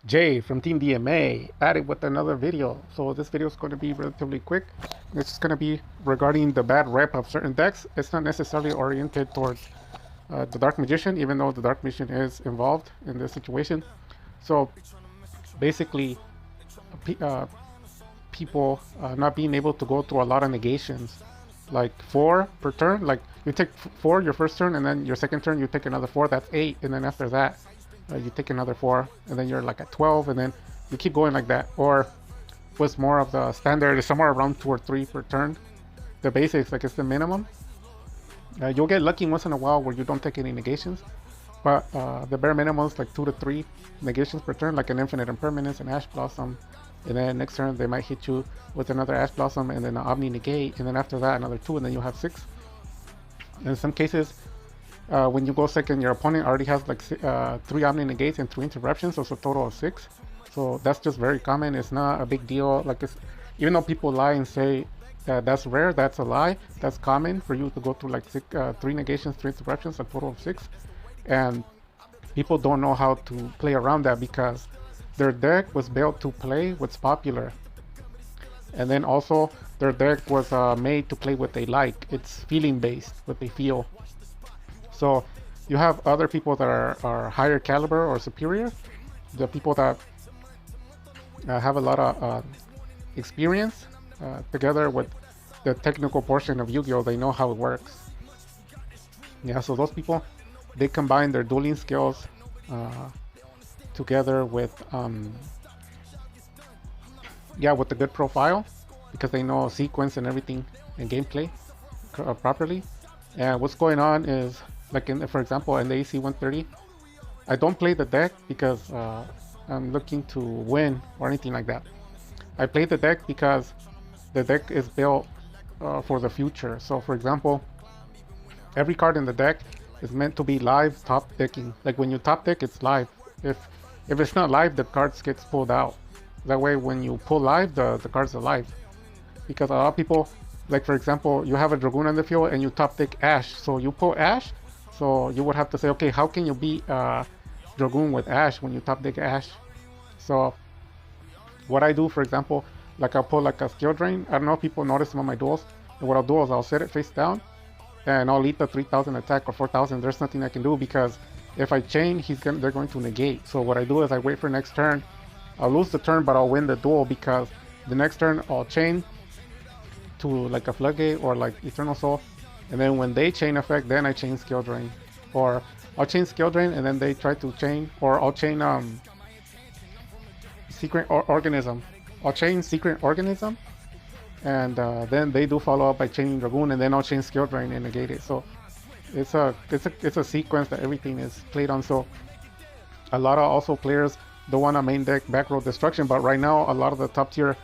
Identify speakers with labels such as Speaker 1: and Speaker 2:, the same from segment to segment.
Speaker 1: Jay from Team DMA at it with another video. So this video is going to be relatively quick. It's just going to be regarding the bad rep of certain decks. It's not necessarily oriented towards the Dark Magician, even though the Dark Magician is involved in this situation. So basically, people not being able to go through a lot of negations, like 4 per turn. Like you take 4 your first turn, and then your second turn you take another 4. That's 8, and then after that you take another 4, and then you're like at 12, and then you keep going like that. Or what's more of the standard is somewhere around 2 or 3 per turn. The basics, like, it's the minimum. You'll get lucky once in a while where you don't take any negations, but the bare minimum is like 2 to 3 negations per turn, like an Infinite Impermanence, an Ash Blossom, and then next turn they might hit you with another Ash Blossom and then an Omni Negate, and then after that another 2, and then you'll have 6. In some cases, when you go second, your opponent already has like 3 Omni Negates and 3 Interruptions, so it's a total of 6. So that's just very common. It's not a big deal. Like, it's, even though people lie and say that that's rare, that's a lie. That's common for you to go through like 3 negations, 3 interruptions, a total of 6. And people don't know how to play around that because their deck was built to play what's popular. And then also their deck was made to play what they like. It's feeling based, what they feel. So you have other people that are higher caliber or superior. The people that have a lot of experience together with the technical portion of Yu-Gi-Oh! They know how it works. Yeah, so those people, they combine their dueling skills together with with a good profile, because they know sequence and everything and gameplay properly. And what's going on is, like, for example, in the AC 130, I don't play the deck because I'm looking to win or anything like that. I play the deck because the deck is built for the future. So for example, every card in the deck is meant to be live top decking. Like, when you top deck, it's live. If it's not live, the cards gets pulled out. That way when you pull live, the cards are live. Because a lot of people, like, for example, you have a Dragoon on the field and you top deck Ash, so you pull Ash. So you would have to say, okay, how can you beat Dragoon with Ash when you top deck Ash? So what I do, for example, like, I'll pull like a Skill Drain. I don't know if people notice them on my duels. And what I'll do is I'll set it face down, and I'll lead the 3,000 attack or 4,000. There's nothing I can do because if I chain, they're going to negate. So what I do is I wait for next turn. I'll lose the turn, but I'll win the duel because the next turn I'll chain to like a Floodgate or like Eternal Soul, and then when they chain effect, then I chain Skill Drain, or I'll chain Skill Drain and then they try to chain, or I'll chain Secret Organism. I'll chain Secret Organism, and then they do follow up by chaining Dragoon, and then I'll chain Skill Drain and negate it. So it's a sequence that everything is played on. So a lot of also players don't want to main deck back row destruction, but right now a lot of the top tier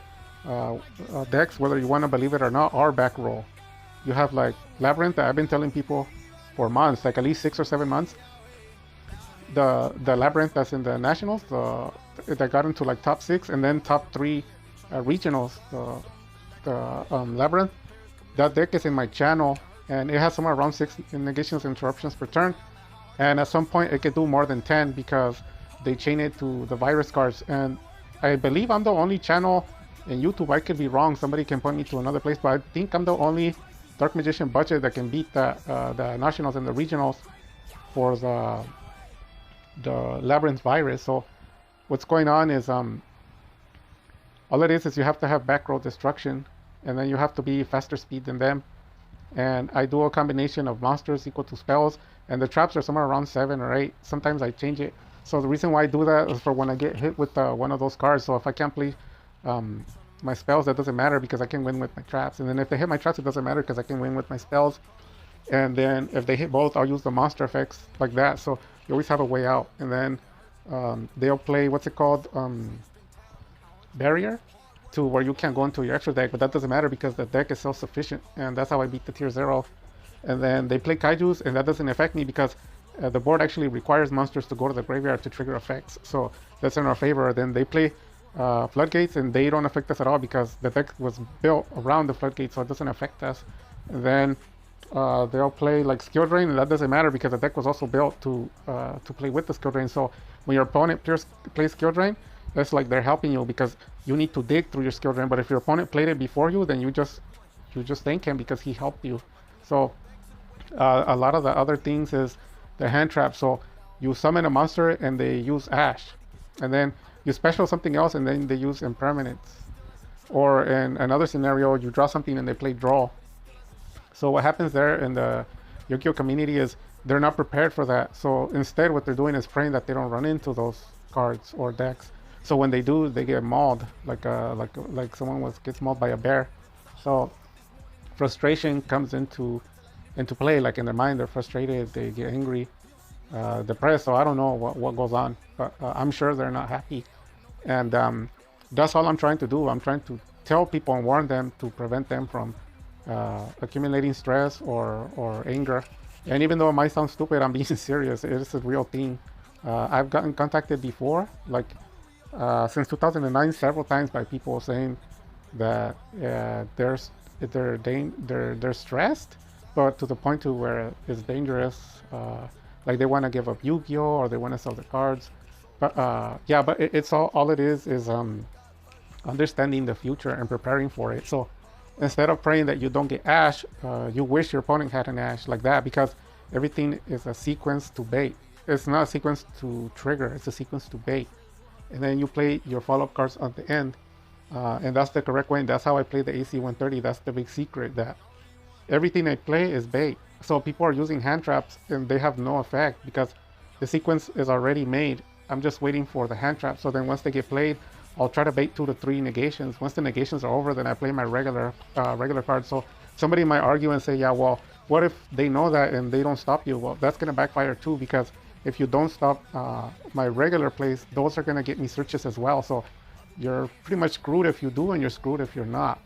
Speaker 1: decks, whether you want to believe it or not, are back row. You have like Labyrinth that I've been telling people for months, like at least 6 or 7 months. The Labyrinth that's in the nationals, that got into like top 6 and then top 3 regionals. The Labyrinth, that deck is in my channel, and it has somewhere around 6 negations and interruptions per turn. And at some point it could do more than 10 because they chain it to the virus cards. And I believe I'm the only channel in YouTube, I could be wrong, somebody can point me to another place, but I think I'm the only Dark Magician budget that can beat the nationals and the regionals for the Labyrinth virus. So what's going on is, all it is you have to have back row destruction, and then you have to be faster speed than them. And I do a combination of monsters equal to spells, and the traps are somewhere around 7 or 8. Sometimes I change it. So the reason why I do that is for when I get hit with one of those cards. So if I can't play my spells, that doesn't matter because I can win with my traps. And then if they hit my traps, it doesn't matter because I can win with my spells. And then if they hit both, I'll use the monster effects like that. So you always have a way out. And then they'll play, what's it called, barrier, to where you can't go into your extra deck, but that doesn't matter because the deck is self-sufficient, and that's how I beat the tier 0. And then they play Kaijus, and that doesn't affect me because the board actually requires monsters to go to the graveyard to trigger effects, so that's in our favor. Then they play Floodgates, and they don't affect us at all because the deck was built around the Floodgates, so it doesn't affect us. And then they'll play like Skill Drain, and that doesn't matter because the deck was also built to play with the Skill Drain. So when your opponent plays Skill Drain, it's like they're helping you because you need to dig through your skill drain. But if your opponent played it before you, then you just thank him because he helped you. So a lot of the other things is the hand trap. So you summon a monster and they use Ash, and then you special something else and then they use Impermanence. Or in another scenario, you draw something and they play draw. So what happens there in the Yu-Gi-Oh community is they're not prepared for that. So instead what they're doing is praying that they don't run into those cards or decks. So when they do, they get mauled like someone gets mauled by a bear. So frustration comes into play. Like in their mind, they're frustrated, they get angry, depressed. So I don't know what goes on, but I'm sure they're not happy. And that's all I'm trying to do. I'm trying to tell people and warn them to prevent them from accumulating stress or anger. And even though it might sound stupid, I'm being serious. It is a real thing. I've gotten contacted before, like since 2009, several times by people saying that they're stressed, but to the point to where it's dangerous. Like they want to give up Yu-Gi-Oh or they want to sell their cards. But yeah, but it's all it is understanding the future and preparing for it. So instead of praying that you don't get Ash, you wish your opponent had an Ash, like that, because everything is a sequence to bait. It's not a sequence to trigger, it's a sequence to bait. And then you play your follow-up cards at the end. And that's the correct way. And that's how I play the AC-130. That's the big secret, that everything I play is bait. So people are using hand traps and they have no effect because the sequence is already made. I'm just waiting for the hand trap. So then once they get played, I'll try to bait 2 to 3 negations. Once the negations are over, then I play my regular cards. So somebody might argue and say, yeah, well, what if they know that and they don't stop you? Well, that's going to backfire too, because if you don't stop my regular plays, those are going to get me searches as well. So you're pretty much screwed if you do, and you're screwed if you're not.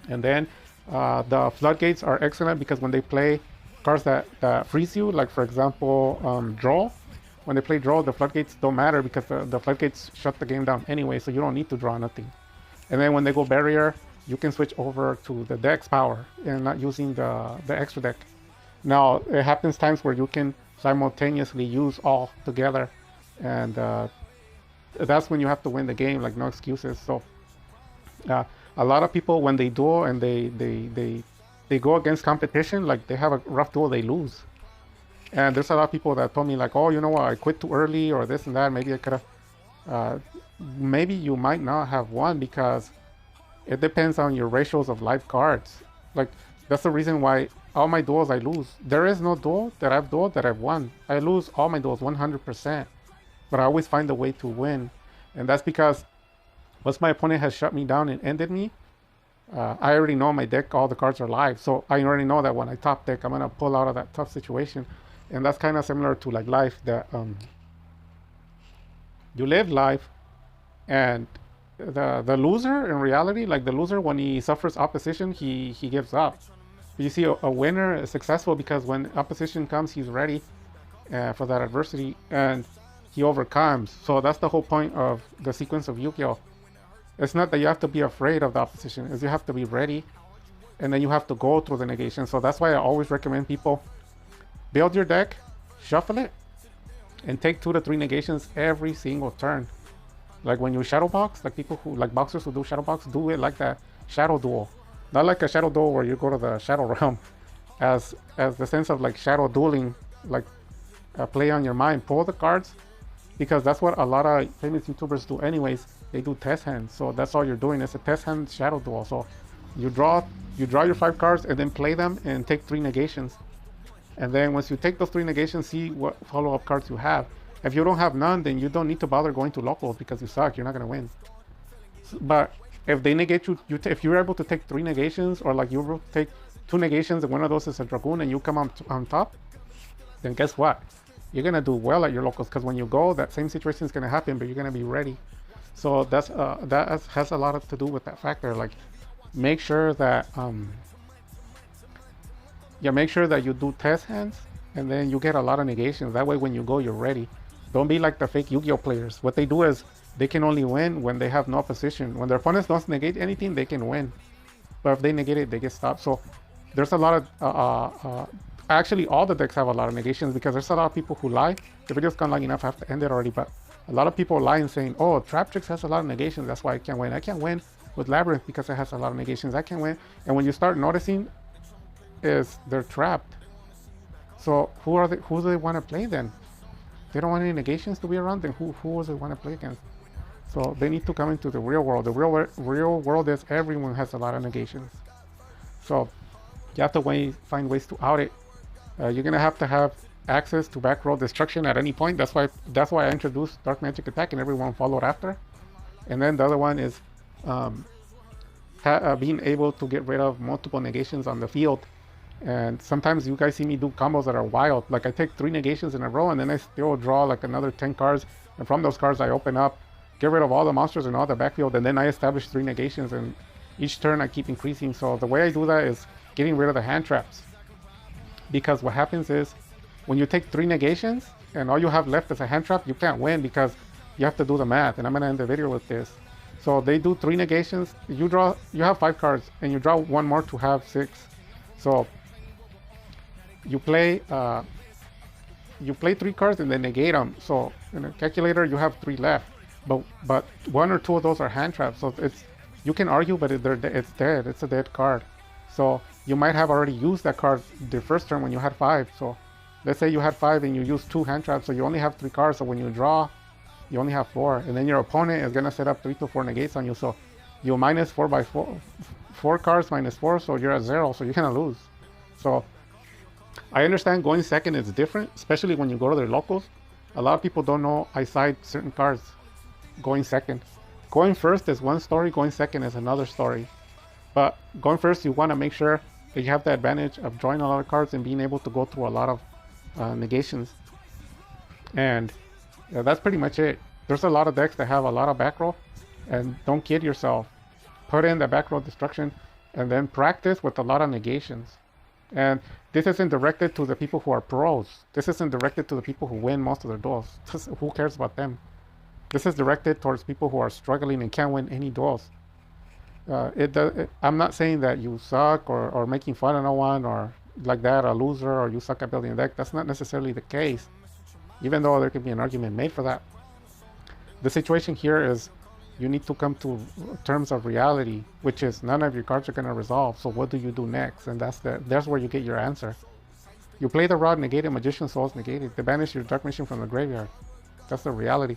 Speaker 1: And then the floodgates are excellent because when they play cards that freeze you, like for example, draw. When they play draw, the floodgates don't matter because the floodgates shut the game down anyway, so you don't need to draw nothing. And then when they go barrier, you can switch over to the deck's power and not using the extra deck. Now, it happens times where you can simultaneously use all together, and that's when you have to win the game, like no excuses. So a lot of people, when they duel and they go against competition, like they have a rough duel, they lose. And there's a lot of people that told me like, oh, you know what, I quit too early or this and that. Maybe I could have, maybe you might not have won because it depends on your ratios of live cards. Like that's the reason why all my duels I lose. There is no duel that I've dueled that I've won. I lose all my duels 100%, but I always find a way to win. And that's because once my opponent has shut me down and ended me, I already know my deck, all the cards are live. So I already know that when I top deck, I'm going to pull out of that tough situation. And that's kind of similar to like life, that you live life, and the loser in reality, like the loser, when he suffers opposition, he gives up. But you see, a winner is successful because when opposition comes, he's ready for that adversity and he overcomes. So that's the whole point of the sequence of Yu-Gi-Oh! It's not that you have to be afraid of the opposition, it's you have to be ready, and then you have to go through the negation. So that's why I always recommend people build your deck, shuffle it, and take 2 to 3 negations every single turn. Like when you shadow box, like people who, like boxers who do shadow box, do it like that shadow duel. Not like a shadow duel where you go to the shadow realm, as the sense of like shadow dueling, like play on your mind, pull the cards, because that's what a lot of famous YouTubers do anyways. They do test hands, so that's all you're doing. It's a test hand shadow duel. So you draw your 5 cards and then play them and take 3 negations. And then once you take those 3 negations, see what follow-up cards you have. If you don't have none, then you don't need to bother going to locals because you suck. You're not going to win. But if they negate you, if you're able to take 3 negations, or like you're able to take 2 negations and one of those is a Dragoon and you come on top, then guess what? You're going to do well at your locals, because when you go, that same situation is going to happen, but you're going to be ready. So that has a lot to do with that factor. Like make sure that make sure that you do test hands and then you get a lot of negations. That way when you go, you're ready. Don't be like the fake Yu-Gi-Oh players. What they do is they can only win when they have no opposition. When their opponents don't negate anything, they can win. But if they negate it, they get stopped. So there's a lot of actually all the decks have a lot of negations, because there's a lot of people who lie. The video's gone long enough, I have to end it already. But A lot of people lie and saying, oh, Trap Tricks has a lot of negations, that's why I can't win. I can't win with Labyrinth because it has a lot of negations. I can't win. And when you start noticing, is they're trapped. So who do they want to play then? They don't want any negations to be around, then who does they want to play against? So they need to come into the real world. The real world is everyone has a lot of negations. So you have to find ways to out it. You're gonna have to have access to back row destruction at any point. That's why I introduced Dark Magic Attack and everyone followed after. And then the other one is being able to get rid of multiple negations on the field. And sometimes you guys see me do combos that are wild. Like I take 3 negations in a row and then I still draw like another 10 cards. And from those cards I open up, get rid of all the monsters and all the backfield, and then I establish 3 negations, and each turn I keep increasing. So the way I do that is getting rid of the hand traps. Because what happens is, when you take 3 negations and all you have left is a hand trap, you can't win because you have to do the math. And I'm gonna end the video with this. So they do 3 negations, you have 5 cards, and you draw 1 more to have 6. So you play 3 cards and then negate them. So in a calculator you have 3 left, but 1 or 2 of those are hand traps. So you can argue, but it's dead. It's a dead card. So you might have already used that card the first turn when you had 5. So let's say you had 5 and you use 2 hand traps, so you only have 3 cards. So when you draw, you only have 4, and then your opponent is gonna set up 3 to 4 negates on you. So you minus 4 by 4 cards minus 4, so you're at 0. So you're gonna lose. So I understand going second is different, especially when you go to their locals. A lot of people don't know I side certain cards going second. Going first is one story, going second is another story. But going first, you want to make sure that you have the advantage of drawing a lot of cards and being able to go through a lot of negations. And that's pretty much it. There's a lot of decks that have a lot of back row, and don't kid yourself. Put in the back row destruction and then practice with a lot of negations. And this isn't directed to the people who are pros. This isn't directed to the people who win most of their duels. Who cares about them? This is directed towards people who are struggling and can't win any duels. I'm not saying that you suck or making fun of no one or like that, a loser, or you suck at building a deck. That's not necessarily the case, even though there could be an argument made for that. The situation here is you need to come to terms of reality, which is none of your cards are going to resolve. So what do you do next? And that's where you get your answer. You play the Rod, negated, Magician Souls, negated. They banish your Dark Machine from the graveyard. That's the reality.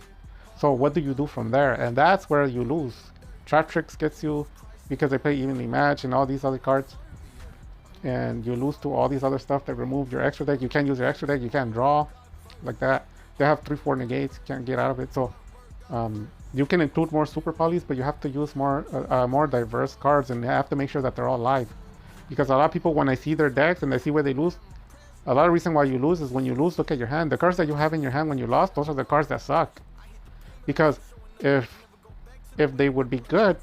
Speaker 1: So what do you do from there? And that's where you lose. Trap Tricks gets you because they play evenly match and all these other cards. And you lose to all these other stuff that remove your extra deck. You can't use your extra deck. You can't draw like that. They have 3-4 negates. You can't get out of it. So you can include more super polys, but you have to use more diverse cards, and you have to make sure that they're all live. Because a lot of people, when I see their decks and I see where they lose, a lot of reason why you lose is when you lose, look at your hand. The cards that you have in your hand when you lost, those are the cards that suck. Because if they would be good,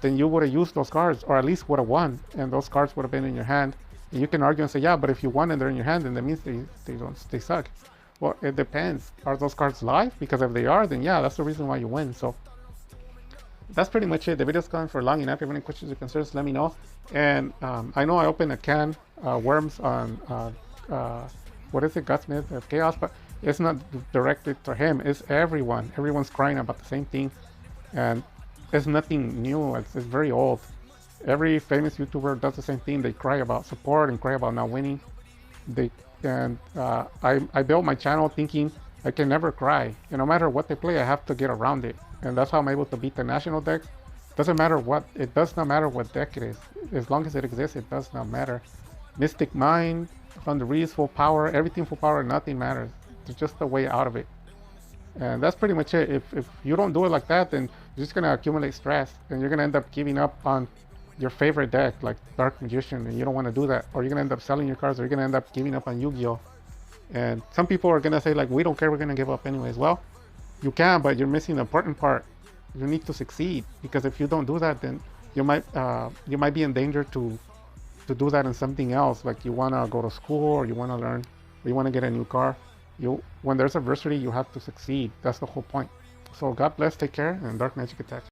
Speaker 1: then you would have used those cards, or at least would have won, and those cards would have been in your hand. And you can argue and say, yeah, but if you won and they're in your hand, then that means they suck. Well, it depends. Are those cards live? Because if they are, then yeah, that's the reason why you win. So that's pretty much it. The video's gone for long enough. If you have any questions or concerns, let me know. And I know I opened a can worms on what is it, Gutsmith of Chaos, but it's not directed to him. It's everyone. Everyone's crying about the same thing, and it's nothing new. It's very old. Every famous YouTuber does the same thing. They cry about support and cry about not winning. I built my channel thinking I can never cry. And no matter what they play, I have to get around it. And that's how I'm able to beat the national decks. Doesn't matter what, it does not matter what deck it is. As long as it exists, it does not matter. Mystic Mind, Thunder Reese, full power, everything full power, nothing matters. It's just the way out of it. And that's pretty much it. If you don't do it like that, then you're just gonna accumulate stress, and you're gonna end up giving up on your favorite deck, like Dark Magician, and you don't want to do that. Or you're gonna end up selling your cards, or you're gonna end up giving up on Yu-Gi-Oh! And some people are gonna say like, we don't care, we're gonna give up anyways. Well, you can, but you're missing the important part. You need to succeed, because if you don't do that, then you might be in danger to do that in something else. Like you wanna go to school, or you wanna learn, or you wanna get a new car. When there's adversity, you have to succeed. That's the whole point. So God bless, take care, and Dark Magic Attack.